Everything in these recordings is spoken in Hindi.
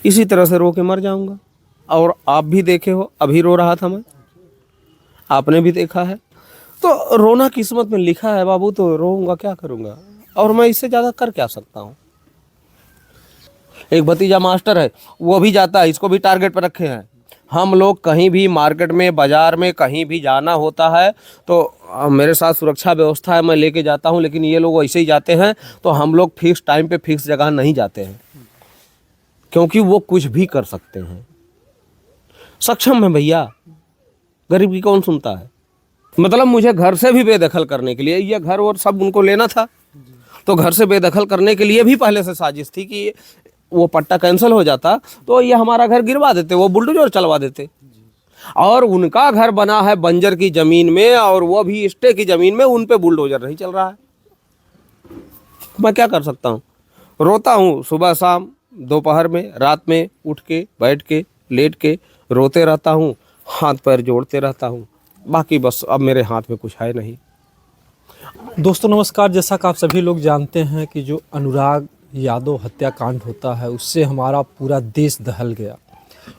इसी तरह से रो के मर जाऊंगा। और आप भी देखे हो, अभी रो रहा था मैं, आपने भी देखा है। तो रोना किस्मत में लिखा है बाबू, तो रोऊंगा, क्या करूंगा। और मैं इससे ज़्यादा कर क्या सकता हूँ। एक भतीजा मास्टर है, वो भी जाता है, इसको भी टारगेट पर रखे हैं। हम लोग कहीं भी मार्केट में, बाजार में, कहीं भी जाना होता है तो मेरे साथ सुरक्षा व्यवस्था है, मैं लेके जाता हूँ। लेकिन ये लोग ऐसे ही जाते हैं, तो हम लोग फिक्स टाइम पे फिक्स जगह नहीं जाते हैं, क्योंकि वो कुछ भी कर सकते हैं। सक्षम है भैया, गरीब की कौन सुनता है। मतलब मुझे घर से भी बेदखल करने के लिए, ये घर और सब उनको लेना था, तो घर से बेदखल करने के लिए भी पहले से साजिश थी कि वो पट्टा कैंसिल हो जाता तो ये हमारा घर गिरवा देते, वो बुलडोजर चलवा देते। और उनका घर बना है बंजर की जमीन में, और वो भी स्टे की जमीन में, उन पे बुलडोजर नहीं चल रहा है। मैं क्या कर सकता हूँ। रोता हूँ सुबह शाम, दोपहर में, रात में, उठ के, बैठ के, लेट के रोते रहता हूँ, हाथ पैर जोड़ते रहता हूँ। बाकी बस अब मेरे हाथ में कुछ है नहीं। दोस्तों नमस्कार। जैसा कि आप सभी लोग जानते हैं कि जो अनुराग यादव हत्याकांड होता है, उससे हमारा पूरा देश दहल गया।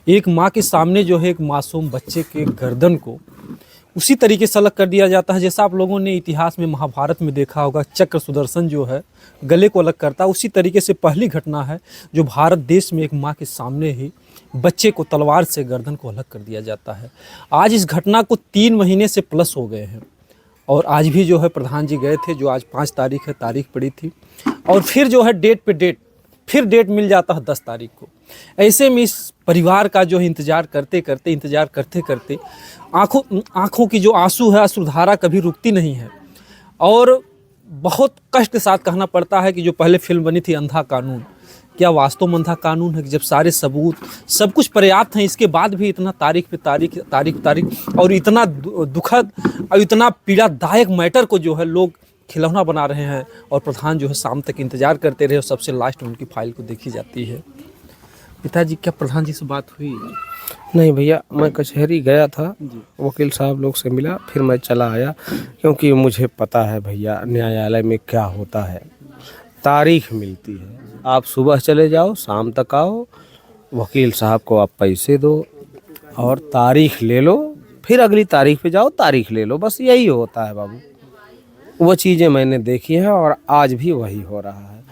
एक माँ के सामने जो है एक मासूम बच्चे के गर्दन को उसी तरीके से अलग कर दिया जाता है जैसा आप लोगों ने इतिहास में, महाभारत में देखा होगा, चक्र सुदर्शन जो है गले को अलग करता है। उसी तरीके से पहली घटना है जो भारत देश में एक माँ के सामने ही बच्चे को तलवार से गर्दन को अलग कर दिया जाता है। आज इस घटना को 3 महीने से प्लस हो गए हैं, और आज भी जो है प्रधान जी गए थे, जो आज 5 तारीख है, तारीख पड़ी थी, और फिर जो है डेट पे डेट, फिर डेट मिल जाता है 10 तारीख को। ऐसे में इस परिवार का जो है इंतज़ार करते करते आँखों की जो आंसू है, अश्रुधारा कभी रुकती नहीं है। और बहुत कष्ट के साथ कहना पड़ता है कि जो पहले फिल्म बनी थी अंधा कानून, क्या वास्तव में अंधा कानून है कि जब सारे सबूत सब कुछ पर्याप्त हैं, इसके बाद भी इतना तारीख पे तारीख और इतना दुखद और इतना पीड़ादायक मैटर को जो है लोग खिलौना बना रहे हैं। और प्रधान जो है शाम तक इंतजार करते रहे और सबसे लास्ट में उनकी फाइल को देखी जाती है। पिताजी, क्या प्रधान जी से बात हुई? नहीं भैया, मैं कचहरी गया था, वकील साहब लोग से मिला, फिर मैं चला आया, क्योंकि मुझे पता है भैया न्यायालय में क्या होता है। तारीख मिलती है, आप सुबह चले जाओ, शाम तक आओ, वकील साहब को आप पैसे दो और तारीख ले लो, फिर अगली तारीख पे जाओ, तारीख ले लो, बस यही होता है बाबू। वो चीज़ें मैंने देखी हैं और आज भी वही हो रहा है।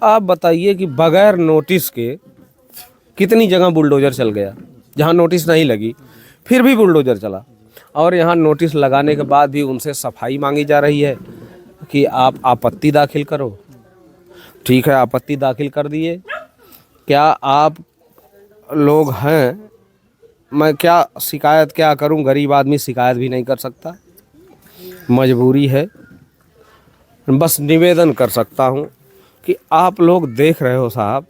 आप बताइए कि बगैर नोटिस के कितनी जगह बुलडोज़र चल गया, जहाँ नोटिस नहीं लगी फिर भी बुलडोज़र चला। और यहाँ नोटिस लगाने के बाद भी उनसे सफाई मांगी जा रही है कि आप आपत्ति दाखिल करो। ठीक है, आपत्ति दाखिल कर दिए, क्या आप लोग हैं, मैं क्या शिकायत क्या करूं। गरीब आदमी शिकायत भी नहीं कर सकता, मजबूरी है। बस निवेदन कर सकता हूं कि आप लोग देख रहे हो साहब,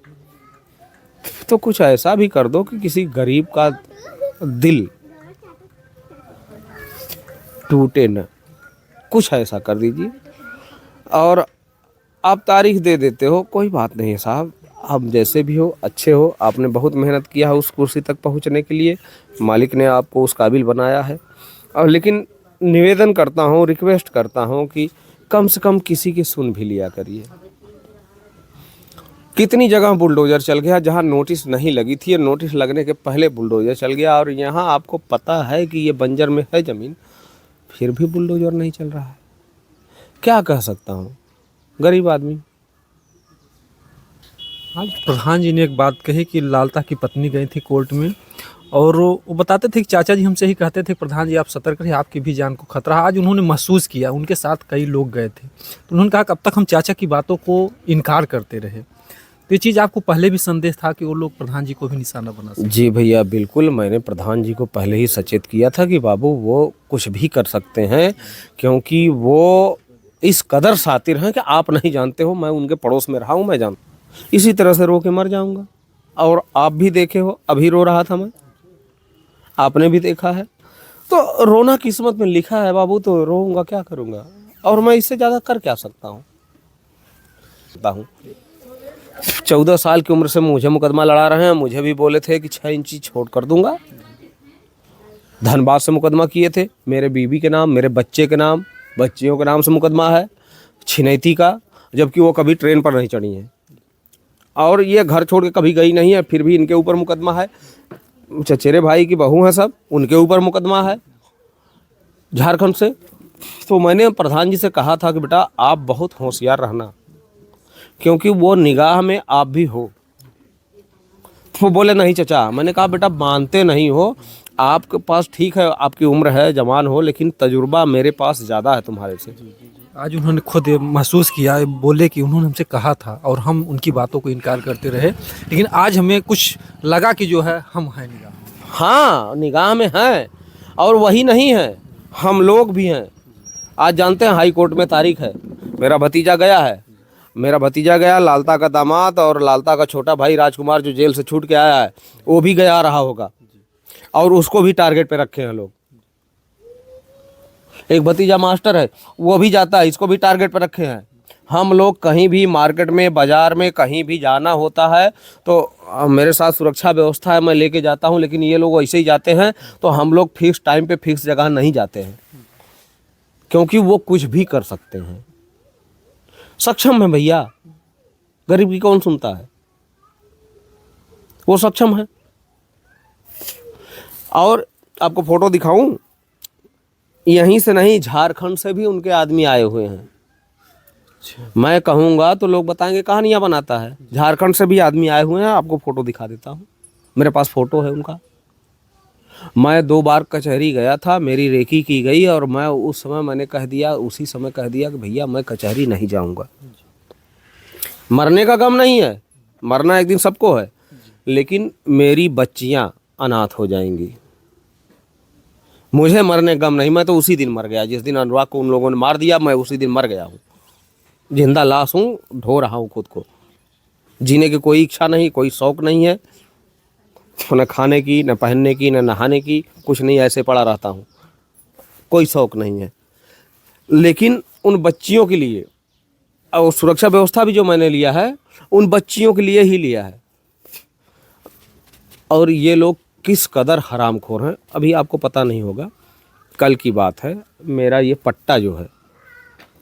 तो कुछ ऐसा भी कर दो कि किसी गरीब का दिल टूटे न, कुछ ऐसा कर दीजिए। और आप तारीख दे देते हो, कोई बात नहीं साहब, आप जैसे भी हो अच्छे हो, आपने बहुत मेहनत किया है उस कुर्सी तक पहुंचने के लिए, मालिक ने आपको उस काबिल बनाया है। और लेकिन निवेदन करता हूं, रिक्वेस्ट करता हूं कि कम से कम किसी की सुन भी लिया करिए। कितनी जगह बुलडोज़र चल गया जहां नोटिस नहीं लगी थी, नोटिस लगने के पहले बुलडोज़र चल गया। और यहाँ आपको पता है कि ये बंजर में है ज़मीन, फिर भी बुलडोज़र नहीं चल रहा है। क्या कह सकता हूँ, गरीब आदमी। आज प्रधान जी ने एक बात कही कि लालता की पत्नी गई थी कोर्ट में, और वो बताते थे कि चाचा जी हमसे ही कहते थे, प्रधान जी आप सतर्क रहिए, आपकी भी जान को खतरा है। आज उन्होंने महसूस किया, उनके साथ कई लोग गए थे, तो उन्होंने कहा कि अब तक हम चाचा की बातों को इनकार करते रहे। तो ये चीज़ आपको पहले भी संदेश था कि वो लोग प्रधान जी को भी निशाना बना सकते? जी भैया बिल्कुल, मैंने प्रधान जी को पहले ही सचेत किया था कि बाबू वो कुछ भी कर सकते हैं, क्योंकि वो इस कदर शातिर हैं कि आप नहीं जानते हो। मैं उनके पड़ोस में रहा हूँ, मैं जानता हूँ। इसी तरह से रो के मर जाऊंगा। और आप भी देखे हो, अभी रो रहा था मैं, आपने भी देखा है। तो रोना किस्मत में लिखा है बाबू, तो रोऊंगा, क्या करूंगा। और मैं इससे ज़्यादा कर क्या सकता हूँ। 14 साल की उम्र से मुझे मुकदमा लड़ा रहे हैं, मुझे भी बोले थे कि 6 इंची छोड़ कर दूंगा। धनबाद से मुकदमा किए थे, मेरे बीवी के नाम, मेरे बच्चे के नाम, बच्चियों के नाम से मुकदमा है, छिनैती का, जबकि वो कभी ट्रेन पर नहीं चढ़ी हैं। और ये घर छोड़ के कभी गई नहीं है, फिर भी इनके ऊपर मुकदमा है। चचेरे भाई की बहू हैं सब, उनके ऊपर मुकदमा है झारखंड से। तो मैंने प्रधान जी से कहा था कि बेटा आप बहुत होशियार रहना, क्योंकि वो निगाह में आप भी हो। वो बोले नहीं चचा। मैंने कहा बेटा मानते नहीं हो, आपके पास ठीक है, आपकी उम्र है, जवान हो, लेकिन तजुर्बा मेरे पास ज़्यादा है तुम्हारे से। आज उन्होंने खुद महसूस किया, बोले कि उन्होंने हमसे कहा था और हम उनकी बातों को इनकार करते रहे, लेकिन आज हमें कुछ लगा कि जो है हम हैं निगाह। हाँ, निगाह में हैं, और वही नहीं है, हम लोग भी हैं। आज जानते हैं हाई कोर्ट में तारीख है, मेरा भतीजा गया है, लालता का दामाद और लालता का छोटा भाई राजकुमार जो जेल से छूट के आया है, वो भी गया रहा होगा, और उसको भी टारगेट पे रखे हैं लोग। एक भतीजा मास्टर है, वो भी जाता है, इसको भी टारगेट पे रखे हैं। हम लोग कहीं भी मार्केट में, बाजार में, कहीं भी जाना होता है तो मेरे साथ सुरक्षा व्यवस्था है, मैं लेके जाता हूँ, लेकिन ये लोग ऐसे ही जाते हैं। तो हम लोग फिक्स टाइम पे फिक्स जगह नहीं जाते हैं, क्योंकि वो कुछ भी कर सकते हैं। सक्षम है भैया, गरीब की कौन सुनता है, वो सक्षम है। और आपको फोटो दिखाऊं, यहीं से नहीं, झारखंड से भी उनके आदमी आए हुए हैं। मैं कहूँगा तो लोग बताएंगे कहानियाँ बनाता है। झारखंड से भी आदमी आए हुए हैं, आपको फ़ोटो दिखा देता हूँ, मेरे पास फ़ोटो है उनका। मैं 2 बार कचहरी गया था, मेरी रेकी की गई, और मैं उस समय उसी समय कह दिया कि भैया मैं कचहरी नहीं जाऊँगा। मरने का गम नहीं है, मरना एक दिन सबको है, लेकिन मेरी बच्चियाँ अनाथ हो जाएंगी। मुझे मरने गम नहीं, मैं तो उसी दिन मर गया जिस दिन अनुराग को उन लोगों ने मार दिया, मैं उसी दिन मर गया हूँ। जिंदा लाश हूँ, ढो रहा हूँ खुद को। जीने की कोई इच्छा नहीं, कोई शौक़ नहीं है, न खाने की, न पहनने की, न नहाने की, कुछ नहीं, ऐसे पड़ा रहता हूँ, कोई शौक़ नहीं है। लेकिन उन बच्चियों के लिए, और सुरक्षा व्यवस्था भी जो मैंने लिया है, उन बच्चियों के लिए ही लिया है। और ये लोग किस कदर हरामखोर हैं, अभी आपको पता नहीं होगा। कल की बात है, मेरा ये पट्टा जो है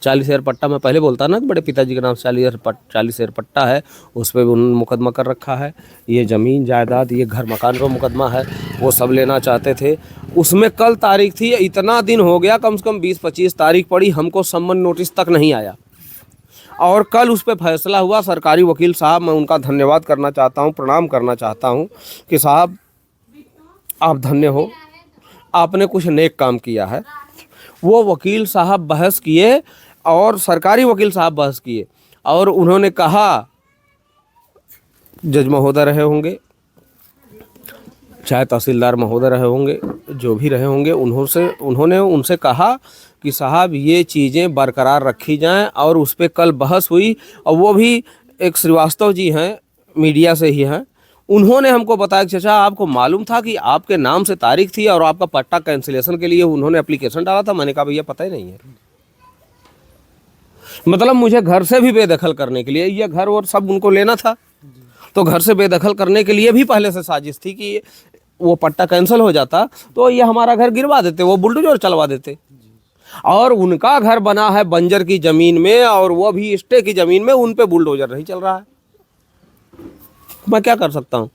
40,000 पट्टा, मैं पहले बोलता ना, बड़े पिताजी के नाम से 40,000 पट्टा है, उस पर भी उन्होंने मुकदमा कर रखा है। ये ज़मीन जायदाद, ये घर मकान का मुकदमा है, वो सब लेना चाहते थे। उसमें कल तारीख थी, इतना दिन हो गया, कम से कम 20-25 तारीख पड़ी, हमको सम्मन नोटिस तक नहीं आया। और कल उस पर फैसला हुआ। सरकारी वकील साहब, मैं उनका धन्यवाद करना चाहता हूँ, प्रणाम करना चाहता हूँ कि साहब आप धन्य हो, आपने कुछ नेक काम किया है। वो वकील साहब बहस किए, और सरकारी वकील साहब बहस किए, और उन्होंने कहा, जज महोदय रहे होंगे, चाहे तहसीलदार महोदय रहे होंगे, जो भी रहे होंगे, उन्होंने उनसे कहा कि साहब ये चीज़ें बरकरार रखी जाएं। और उस पर कल बहस हुई, और वो भी एक श्रीवास्तव जी हैं, मीडिया से ही हैं, उन्होंने हमको बताया कि चाचा आपको मालूम था कि आपके नाम से तारीख थी और आपका पट्टा कैंसिलेशन के लिए उन्होंने एप्लीकेशन डाला था। मैंने कहा भैया पता ही नहीं है, मतलब मुझे घर से भी बेदखल करने के लिए, ये घर और सब उनको लेना था, तो घर से बेदखल करने के लिए भी पहले से साजिश थी कि वो पट्टा कैंसिल हो जाता तो ये हमारा घर गिरवा देते, वो बुलडोजर चलवा देते। और उनका घर बना है बंजर की ज़मीन में, और वो भी स्टे की ज़मीन में, उन पे बुलडोजर नहीं चल रहा है। मैं क्या कर सकता हूँ,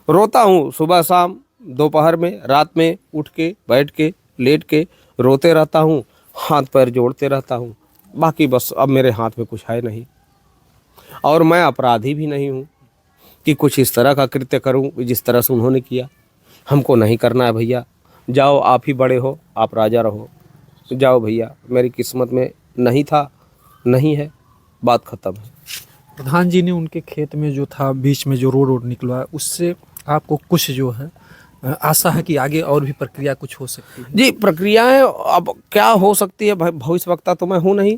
रोता हूँ सुबह शाम, दोपहर में, रात में, उठ के, बैठ के, लेट के रोते रहता हूँ, हाथ पैर जोड़ते रहता हूँ। बाकी बस अब मेरे हाथ में कुछ है नहीं, और मैं अपराधी भी नहीं हूँ कि कुछ इस तरह का कृत्य करूँ जिस तरह से उन्होंने किया। हमको नहीं करना है भैया, जाओ, आप ही बड़े हो, आप राजा रहो, जाओ भैया, मेरी किस्मत में नहीं था, नहीं है, बात ख़त्म है। प्रधान जी ने उनके खेत में जो था, बीच में जो रोड निकलवाया, उससे आपको कुछ जो है आशा है कि आगे और भी प्रक्रिया कुछ हो सकती है? जी, प्रक्रियाएं अब क्या हो सकती है, भविष्यवक्ता तो मैं हूँ नहीं,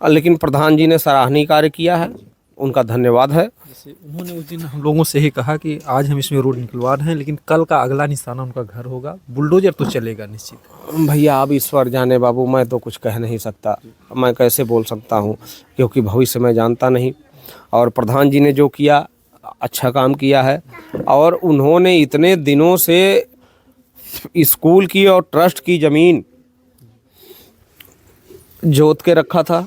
लेकिन प्रधान जी ने सराहनीय कार्य किया है, उनका धन्यवाद है। जैसे उन्होंने उस दिन हम लोगों से ही कहा कि आज हम इसमें रोड निकलवा रहे हैं, लेकिन कल का अगला निशाना उनका घर होगा, बुलडोजर तो चलेगा निश्चित। भैया अब ईश्वर जाने बाबू, मैं तो कुछ कह नहीं सकता, मैं कैसे बोल सकता हूँ, क्योंकि भविष्य में जानता नहीं। और प्रधान जी ने जो किया, अच्छा काम किया है। और उन्होंने इतने दिनों से स्कूल की और ट्रस्ट की ज़मीन जोत के रखा था।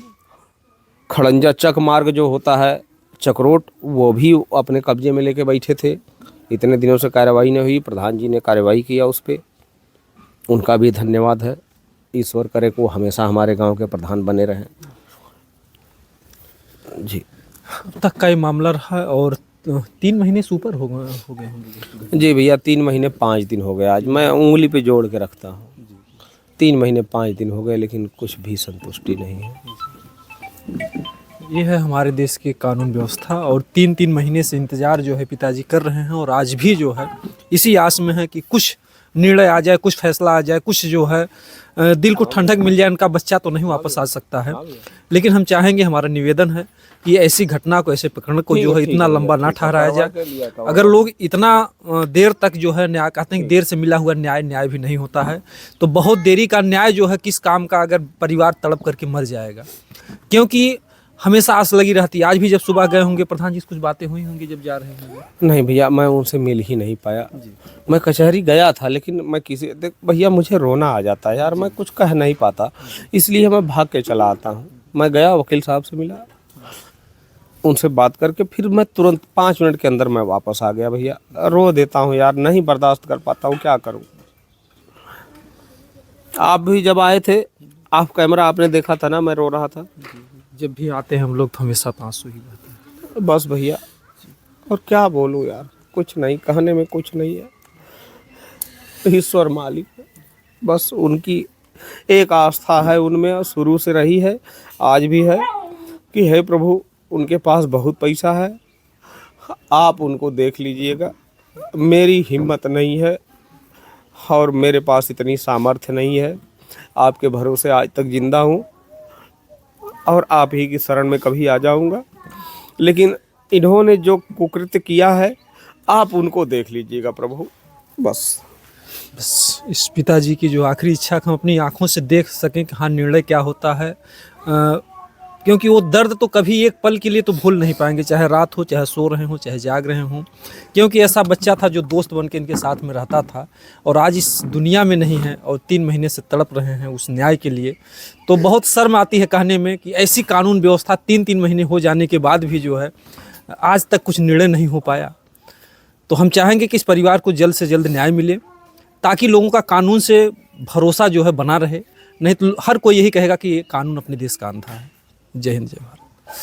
खड़ंजा चक मार्ग जो होता है, चक्रोट वो भी अपने कब्जे में लेके बैठे थे। इतने दिनों से कार्रवाई नहीं हुई, प्रधान जी ने कार्रवाई किया उस पर, उनका भी धन्यवाद है। ईश्वर करे को हमेशा हमारे गांव के प्रधान बने रहें जी। अब तक का ये मामला रहा और 3 महीने से ऊपर हो गए होंगे। जी भैया 3 महीने 5 दिन हो गए, आज मैं उंगली पे जोड़ के रखता हूँ। 3 महीने 5 दिन हो गए, लेकिन कुछ भी संतुष्टि नहीं है। ये है हमारे देश की कानून व्यवस्था और 3-3 महीने से इंतज़ार जो है पिताजी कर रहे हैं और आज भी जो है इसी आस में है कि कुछ निर्णय आ जाए, कुछ फैसला आ जाए, कुछ जो है दिल को ठंडक मिल जाए। उनका बच्चा तो नहीं वापस आ सकता है, लेकिन हम चाहेंगे, हमारा निवेदन है कि ऐसी घटना को, ऐसे प्रकरण को जो है इतना लंबा ना ठहराया जाए। अगर लोग इतना देर तक जो है न्याय कहते हैं कि देर से मिला हुआ न्याय भी नहीं होता है, तो बहुत देरी का न्याय जो है किस काम का, अगर परिवार तड़प करके मर जाएगा। क्योंकि हमेशा आस लगी रहती है। आज भी जब सुबह गए होंगे प्रधान जी, कुछ बातें हुई होंगी जब जा रहे होंगे? नहीं भैया, मैं उनसे मिल ही नहीं पाया। मैं कचहरी गया था, लेकिन मैं देख भैया मुझे रोना आ जाता है यार, मैं कुछ कह नहीं पाता, इसलिए मैं भाग के चला आता हूँ। मैं गया, वकील साहब से मिला, उनसे बात करके फिर मैं तुरंत 5 मिनट के अंदर मैं वापस आ गया। भैया रो देता हूँ यार, नहीं बर्दाश्त कर पाता हूँ, क्या करूँ। आप भी जब आए थे, आप कैमरा आपने देखा था ना, मैं रो रहा था। जब भी आते हैं हम लोग तो हमेशा आंसू ही बहते हैं। बस भैया, और क्या बोलूँ यार, कुछ नहीं, कहने में कुछ नहीं है। ईश्वर मालिक है, बस उनकी एक आस्था है उनमें, शुरू से रही है, आज भी है कि हे प्रभु, उनके पास बहुत पैसा है, आप उनको देख लीजिएगा। मेरी हिम्मत नहीं है और मेरे पास इतनी सामर्थ्य नहीं है। आपके भरोसे आज तक जिंदा हूँ और आप ही की शरण में कभी आ जाऊंगा, लेकिन इन्होंने जो कुकृत्य किया है, आप उनको देख लीजिएगा प्रभु। बस इस पिताजी की जो आखिरी इच्छा हम अपनी आंखों से देख सकें कि हाँ निर्णय क्या होता है, क्योंकि वो दर्द तो कभी एक पल के लिए तो भूल नहीं पाएंगे, चाहे रात हो, चाहे सो रहे हों, चाहे जाग रहे हों। क्योंकि ऐसा बच्चा था जो दोस्त बन के इनके साथ में रहता था और आज इस दुनिया में नहीं है और 3 महीने से तड़प रहे हैं उस न्याय के लिए। तो बहुत शर्म आती है कहने में कि ऐसी कानून व्यवस्था 3-3 महीने हो जाने के बाद भी जो है आज तक कुछ निर्णय नहीं हो पाया। तो हम चाहेंगे कि इस परिवार को जल्द से जल्द न्याय मिले, ताकि लोगों का कानून से भरोसा जो है बना रहे। नहीं तो हर कोई यही कहेगा कि ये कानून अपने देश का अंधा है। जय हिंद, जय भारत।